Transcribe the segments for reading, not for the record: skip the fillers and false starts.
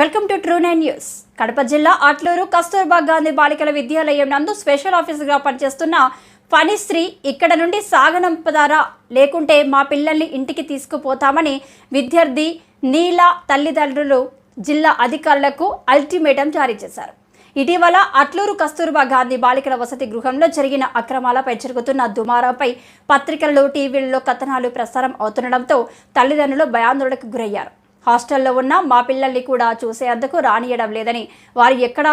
Welcome to true 9 news. Kadapa జిల్లా అట్లూరు కస్తూర్బా గాంధీ బాలికల విద్యాలయం నందు స్పెషల్ ఆఫీసర్గా పనిచేస్తున్న ఫణిశ్రీ ఇక్కడ నుండి సాగనంపదారా లేకుంటే మా పిల్లల్ని ఇంటికి తీసుకుపోతామని విద్యార్థి నీల తల్లిదండ్రులు జిల్లా అధికారులకు అల్టిమేటం జారీ చేశారు. ఇటీవల అట్లూరు కస్తూర్బా గాంధీ బాలికల వసతి గృహంలో జరిగిన అక్రమాలపై జరుగుతున్న దుమారాపై పత్రికల్లో టీవీల్లో కథనాలు ప్రసారం అవుతుండటంతో తల్లిదండ్రులు భయాందోళనకు గురయ్యారు. హాస్టల్లో ఉన్న మా పిల్లల్ని కూడా చూసేందుకు రానియడం లేదని, వారు ఎక్కడ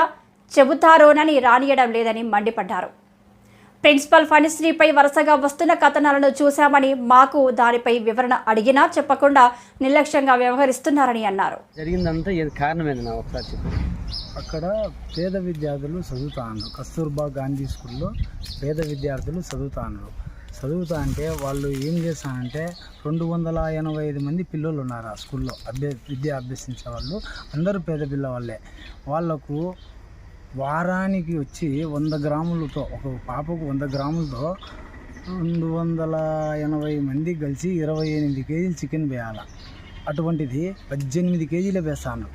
చెబుతారోనని రానియడం లేదని మండిపడ్డారు. ప్రిన్సిపల్ ఫణిశ్రీపై వరుసగా వస్తున్న కథనాలను చూశామని, మాకు దానిపై వివరణ అడిగినా చెప్పకుండా నిర్లక్ష్యంగా వ్యవహరిస్తున్నారని అన్నారు. జరిగిందంతా కారణమేనా ఒకసారి చెప్పండి. అక్కడ పేద విద్యార్థులు చదువుతాను, కస్తూర్బా గాంధీ స్కూల్లో పేద విద్యార్థులు చదువుతా అంటే వాళ్ళు ఏం చేస్తానంటే 285 మంది పిల్లలు ఉన్నారు ఆ స్కూల్లో విద్య అభ్యసించే వాళ్ళు, అందరూ పేద పిల్ల వాళ్ళే. వాళ్ళకు వారానికి వచ్చి 100 గ్రాములతో, ఒక పాపకు 100 గ్రాములతో 280 మంది కలిసి 28 కేజీలు చికెన్ వేయాలి. అటువంటిది 18 కేజీలే వేస్తాను.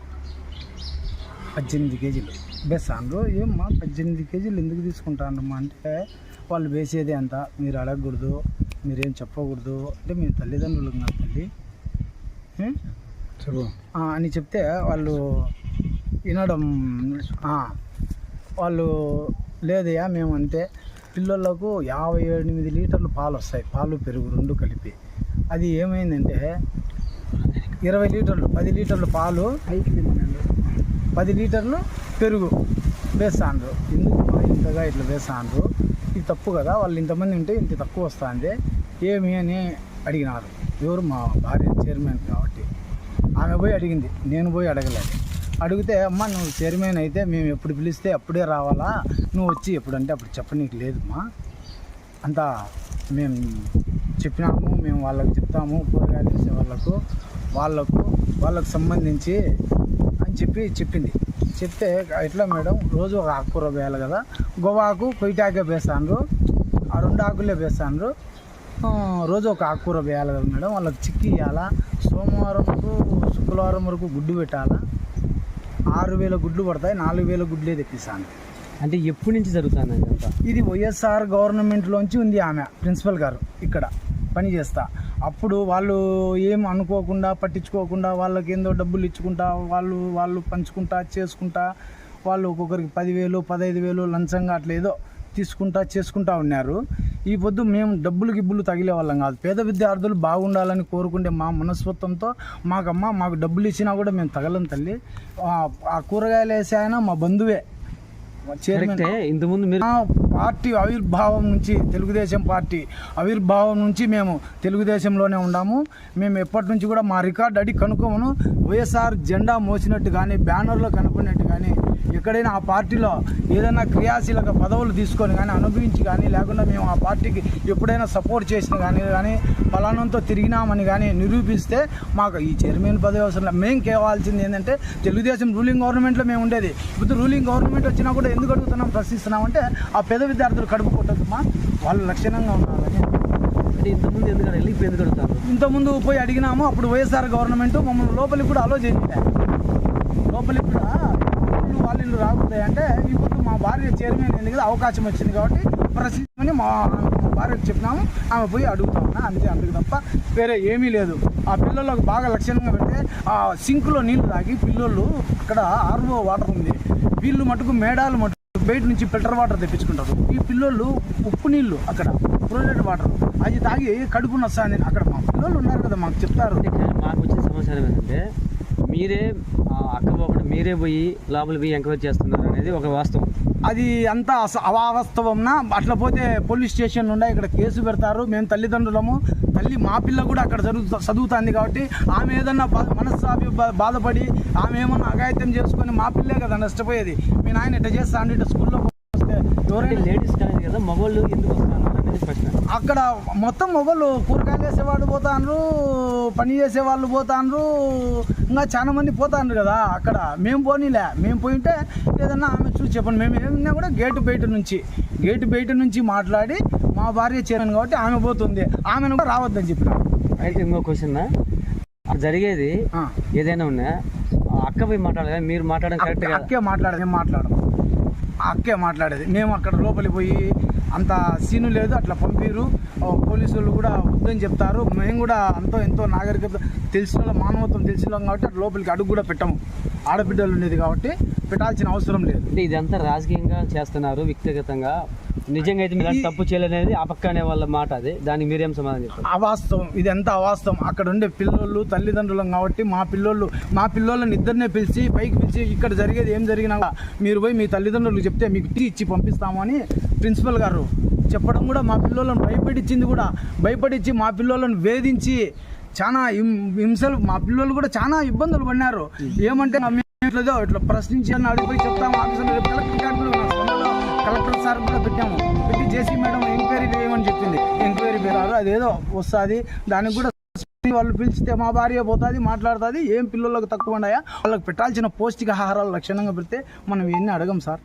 18 కేజీలు వేస్తాను. ఏమ్మా 18 కేజీలు ఎందుకు తీసుకుంటానమ్మా అంటే, వాళ్ళు వేసేది అంత, మీరు అడగకూడదు, మీరేం చెప్పకూడదు అంటే మీ తల్లిదండ్రులకు నా తల్లి అని చెప్తే వాళ్ళు వినడం. వాళ్ళు లేదయ్యా మేము అంటే, పిల్లలకు 58 లీటర్లు పాలు వస్తాయి, పాలు పెరుగు రెండు కలిపి. అది ఏమైందంటే 20 లీటర్లు, 10 లీటర్లు పాలు, 10 లీటర్లు పెరుగు వేస్తాండ్రు. ఎందుకు ఇంతగా ఇట్లా వేస్తాండ్రు, ఇది తప్పు కదా, వాళ్ళు ఇంతమంది ఉంటే ఇంత తక్కువ వస్తుంది ఏమి అని అడిగినారు. ఎవరు? మా భార్య చైర్మన్ కాబట్టి ఆమె పోయి అడిగింది, నేను పోయి అడగలేదు. అడిగితే అమ్మ నువ్వు చైర్మన్ అయితే మేము ఎప్పుడు పిలిస్తే అప్పుడే రావాలా, నువ్వు వచ్చి ఎప్పుడంటే అప్పుడు చెప్పనీకి లేదమ్మా, అంతా మేము చెప్పినాము, మేము వాళ్ళకి చెప్తాము, కూరగాయలు వేసే వాళ్ళకు సంబంధించి అని చెప్పింది. చెప్తే ఎట్లా మేడం, రోజు ఒక ఆకుకూర వేయాలి కదా, గోవాకు కొయ్యటాకే వేస్తాండ్రు, ఆ 2 ఆకులే వేస్తాండ్రు, రోజు ఒక ఆకుకూర వేయాలి కదా మేడం, వాళ్ళకి చిక్కి ఇవ్వాలా, సోమవారం శుక్రవారం వరకు గుడ్డు పెట్టాలా, 6000 గుడ్లు పడతాయి, 4000 గుడ్లే తెప్పిస్తాను. అంటే ఎప్పటి నుంచి జరుగుతుంది? ఇది వైఎస్ఆర్ గవర్నమెంట్లోంచి ఉంది. ఆమె ప్రిన్సిపల్ గారు ఇక్కడ పని చేస్తా. అప్పుడు వాళ్ళు ఏం అనుకోకుండా పట్టించుకోకుండా వాళ్ళకి ఏందో డబ్బులు ఇచ్చుకుంటా, వాళ్ళు పంచుకుంటా చేసుకుంటా, వాళ్ళు ఒక్కొక్కరికి 10,000 15,000 లంచంగా అట్లా ఏదో చేసుకుంటా ఉన్నారు. ఈ పొద్దు మేము డబ్బులు తగిలే వాళ్ళం కాదు, పేద విద్యార్థులు బాగుండాలని కోరుకుంటే మా మనస్తత్వంతో మాకు డబ్బులు ఇచ్చినా కూడా మేము తగలం తల్లి. ఆ కూరగాయలు వేసే ఆయన మా బంధువే, చైర్మన్. ఇంతకుముందు మీరు పార్టీ ఆవిర్భావం నుంచి, తెలుగుదేశం పార్టీ ఆవిర్భావం నుంచి మేము తెలుగుదేశంలోనే ఉన్నాము. మేము ఎప్పటి నుంచి కూడా మా రికార్డు అడిగి కనుక్కోమను, వైఎస్ఆర్ జెండా మోసినట్టు కానీ బ్యానర్లో కనపడినట్టు కానీ ఎక్కడైనా ఆ పార్టీలో ఏదైనా క్రియాశీలక పదవులు తీసుకొని కానీ అనుభవించి కానీ, లేకుండా మేము ఆ పార్టీకి ఎప్పుడైనా సపోర్ట్ చేసిన కానీ ఫలానంతో తిరిగినామని కానీ నిరూపిస్తే మాకు ఈ చైర్మన్ పదవి అవసరం లేదు. మేము కావాల్సింది ఏంటంటే, తెలుగుదేశం రూలింగ్ గవర్నమెంట్లో మేము ఉండేది. ఇప్పుడు రూలింగ్ గవర్నమెంట్ వచ్చినా కూడా ఎందుకు అడుగుతున్నాం, ప్రశ్నిస్తున్నామంటే ఆ పేద విద్యార్థులు కడుపు కొట్టద్దమ్మా, వాళ్ళు లక్షణంగా ఉండాలని. అంటే ఇంతకుముందు ఎందుకు అడుగుతారు? ఇంతకుముందు పోయి అడిగినాము, అప్పుడు వైఎస్ఆర్ గవర్నమెంట్ మమ్మల్ని లోపలికి కూడా అలో చేయలే. లోపలికి కూడా వాళ్ళు రాకూడదు అంటే, ఇప్పుడు మా భార్య చైర్మన్ అయింది కదా, అవకాశం వచ్చింది కాబట్టి ప్రశ్నించమని మా భార్యకు చెప్పినాము. ఆమె పోయి అడుగుతామన్నా, అంతే, అందుకు తప్ప వేరే ఏమీ లేదు. ఆ పిల్లలకు బాగా లక్షణంగా పెడితే ఆ సింకులో నీళ్లు తాగి పిల్లలు, అక్కడ ఆర్ఓ వాటర్ ఉంది, వీళ్ళు మటుకు మేడాలు మటుకు బయట నుంచి ఫిల్టర్ వాటర్ తెప్పించుకుంటారు. ఈ పిల్లలు ఉప్పు నీళ్ళు, అక్కడ ఫ్లోరైడ్ వాటర్ అది తాగి కడుపు నొస్తాను. అక్కడ మా పిల్లలు ఉన్నారు కదా, మాకు చెప్తారు. మాకు వచ్చిన సమాచారం ఏంటంటే, మీరే అక్కబోకుండా మీరే పోయి లోపల పోయి ఎంక్వైరీ చేస్తున్నారు అనేది ఒక వాస్తవం. అది అంతా అవాస్తవంనా? అట్లా పోతే పోలీస్ స్టేషన్ నుండి ఇక్కడ కేసు పెడతారు. మేము తల్లిదండ్రులము, తల్లి మా పిల్ల కూడా అక్కడ చదువుతుంది కాబట్టి ఆమె ఏదన్నా మనస్సాపి బాధపడి ఆమె ఏమన్నా అఘాయిత్యం చేసుకొని మా పిల్లే కదా నష్టపోయేది. మీ నాయన ఇట్లా చేస్తా అంటే ఇట్లా స్కూల్లో వస్తే ఎవరైనా లేడీస్ కాలేదు కదా, మగవాళ్ళు ఎందుకు వస్తున్నారు అనేది ప్రశ్న. అక్కడ మొత్తం మొగలు కూరగాయలు వేసేవాళ్ళు పోతాండ్రు, పని చేసేవాళ్ళు పోతాండ్రు, ఇంకా చాలా మంది పోతాండ్రు కదా. అక్కడ మేము పోనీలే, మేము పోయింటే ఏదన్నా ఆమె చూసి చెప్పండి. మేము ఏమన్నా కూడా గేటు బయట నుంచి మాట్లాడి, మా భార్య చైర్మన్ కాబట్టి ఆమె పోతుంది, ఆమెను కూడా రావద్దని చెప్పినాం. అయితే ఇంకో క్వశ్చన్, జరిగేది ఏదైనా ఉన్నా అక్క పోయి మాట్లాడదా, మీరు మాట్లాడడం కరెక్ట్ కదా? అక్కే మాట్లాడేది, మేము మాట్లాడము. ఆ అక్కే మాట్లాడేది. మేము అక్కడ లోపలికి పోయి అంత సీను లేదు, అట్లా పంపిరు. పోలీసులు కూడా వద్దని చెప్తారు. మేము కూడా ఎంతో నాగరికత తెలిసిన మానవత్వం తెలిసిన కాబట్టి అట్లా లోపలికి అడుగు కూడా పెట్టము. ఆడబిడ్డలు ఉండేది కాబట్టి పెట్టాల్సిన అవసరం లేదు. అంటే ఇదంతా రాజకీయంగా చేస్తున్నారు, వ్యక్తిగతంగా నిజంగా అయితే మీరు తప్పు చేయలేదనేది ఆ పక్క అనే వాళ్ళ మాట. అది దానికి మీరేం సమాధానం చెప్తారు? అవాస్తవం, ఇది ఎంత అవాస్తవం. అక్కడ ఉండే పిల్లోళ్ళు తల్లిదండ్రులం కాబట్టి మా పిల్లోళ్ళని ఇద్దరినే పిలిచి పైకి పిలిచి ఇక్కడ జరిగేది ఏం జరిగినా మీరు పోయి మీ తల్లిదండ్రులకు చెప్తే మీకు టీ ఇచ్చి పంపిస్తాము అని ప్రిన్సిపల్ గారు చెప్పడం కూడా మా పిల్లోళ్ళని భయపడిచ్చి మా పిల్లోళ్ళని వేధించి చాలా హింసలు, మా పిల్లలు కూడా చాలా ఇబ్బందులు పడినారు. ఏమంటే ఇట్లా ప్రశ్నించి అని అడిగిపోయి చెప్తాము. ఆఫీసర్లు కలెక్టర్ సార్ కూడా పెట్టి జేసీ మేడం ఎంక్వైరీ చేయమని చెప్పింది. ఎంక్వైరీ పేరారు అదేదో వస్తుంది, దానికి కూడా వాళ్ళు పిలిచితే మా భార్య పోతుంది మాట్లాడుతుంది. ఏం పిల్లలకు తక్కువ ఉన్నాయా, వాళ్ళకి పెట్టాల్సిన పౌష్టికాహారాలు లక్షణంగా పెడితే మనం ఎన్ని అడగం సార్.